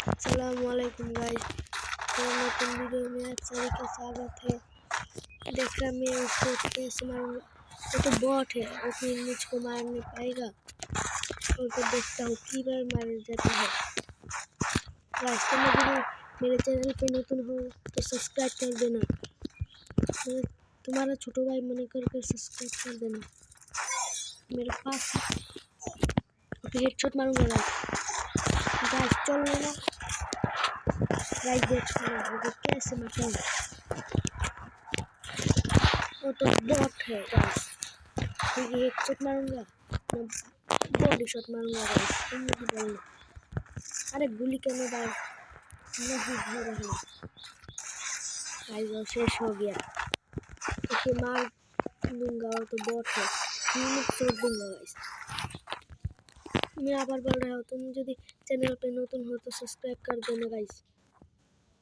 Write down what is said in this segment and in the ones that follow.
अस्सलामुअलैकुम गाइस। तो नতুन वीडियो में आप सभी का स्वागत है। देख रहा मैं उसको कैसे मारूंगा। वो तो बॉट है, वो फिर मुझको मार नहीं पाएगा। तो देखता हूँ कि बार मार जाता है। गाइस तुम अगर मेरे चैनल पे नতুन हो तो सब्सक्राइब कर देना। तुम्हारा छोटा भाई मन करके सब्सक्राइब कर देना। मेरे पास हेडशॉट मारूंगा गाइस। चल लेना गाइस, देखना मुझे कैसे मारता हूँ। वो तो बॉट है गाइस। ठीक है, एक शॉट मारूंगा, बॉडी शॉट मारूंगा गाइस। तुम नहीं बोलना। अरे गोली करने बार नहीं हो रहा गाइस। और शेष हो गया, ओके मार दूंगा। और तो बॉट है, यूनिक छोड़ दूंगा गाइस। मैं आबार बोल रहा हूँ, तुम यदि चैनल पे नতুन हो तो सब्सक्राइब कर देना गाइस।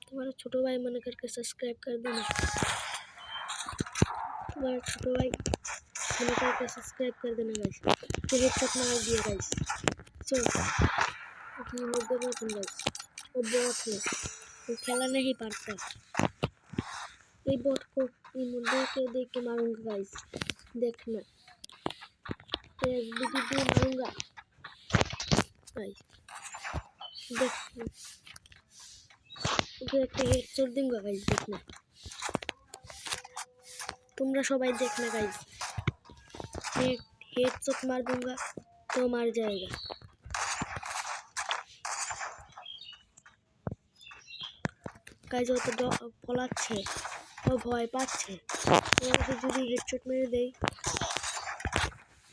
तुम्हारा छोटो भाई मन करके सब्सक्राइब कर देना। तुम्हारा छोटो भाई मन करके सब्सक्राइब कर देना गाइस। फिर एक शॉट मार दिया गाइस। चलो अपनी मुद्दे पर तुम गाइस। वो बॉट है, वो खेला नहीं पाता। ये बॉट को ये मुद्दे के देख के मारूंगा गाइस। देखना वीडियो मारूंगा गाइस। देखना একটা হেডশট दूंगा गाइस। देखना तुमरा सबाई देखना गाइस। हेडशॉट मार दूंगा तो मार जाएगा गाइस। वो तो पलाচ্ছে, ও ভয় পাচ্ছে। ওকে যদি হেডশট মেরে দেই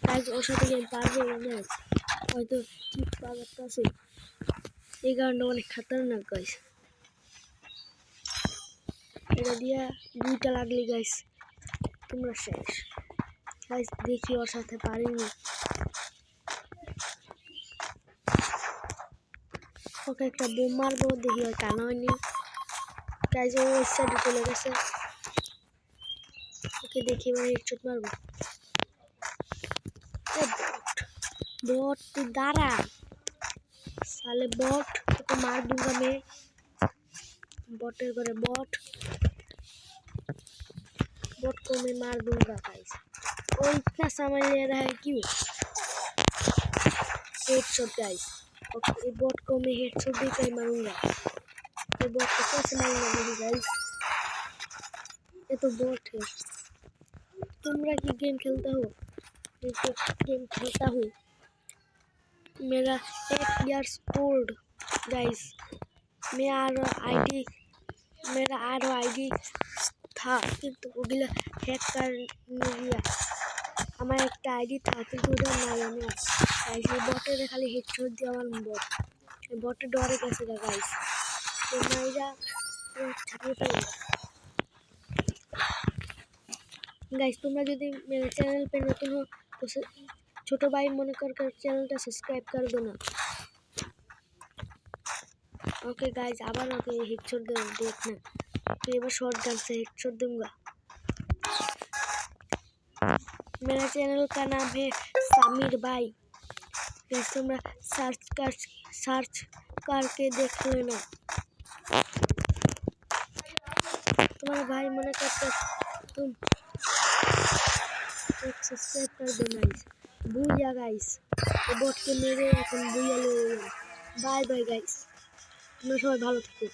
গাইস, ওর সাথে গেম পারবে না। হয়তো ঠিক পারতেছে, এই গানটা অনেক খতরনাক গাইস। এটা দিয়া দুইটা লাগলি গাইস তোমরা শেষ গাইস। দেখি ওর সাথে পারিনি। ওকে একটা বোম মারবো, দেখি ওর টানা হয়নি গাইস। ও ওই সাইডে চলে গেছে। ওকে দেখি এবার হেডশট মারবো। बॉट तू दारा साले बॉट तो मार दूंगा मैं। बॉटेर करे बॉट को मैं मार दूंगा गाइस। वो इतना समय ले रहा है क्यों? Headshot guys. ओके ये बॉट को मैं हेडशॉट देकर मारूंगा। ये बॉट को कैसे मारूंगा मेरी गाइस? ये तो बॉट है। तुमरा की गेम खेलता हो? मैं तो गेम खेलता हूँ। मेरा 8 years old गाइस। मेरा आईडी था किंतु ওগুলা हैक कर लिया। আমার একটা আইডি था কিন্তু ওটা নাই আমি গাইস। এই বটের খালি হেডশট দিয়ে আমার বটের ডরে গেছে গাইস। তো মাইরা ছাড়িয়ে পাই गाइस। तुम यदि मेरे चैनल पे नতুন हो तो छोटो भाई मन कर चैनल टा सब्सक्राइब कर देना। ओके गाइस, आबार ओके हेडशॉट दे देखना। फिर एक शॉट गन से हेडशॉट दूंगा। मेरा चैनल का नाम है सामिर भाई। गाइस तुम सर्च करके देख लेना। तुम्हारा भाई मन करके तुम सब्सक्राइब कर देना गाइस। बुया गाइस, बॉट के मेरे এখন বুয়া ले। बाय बाय गाइस, তোমরা সবাই ভালো থেকো।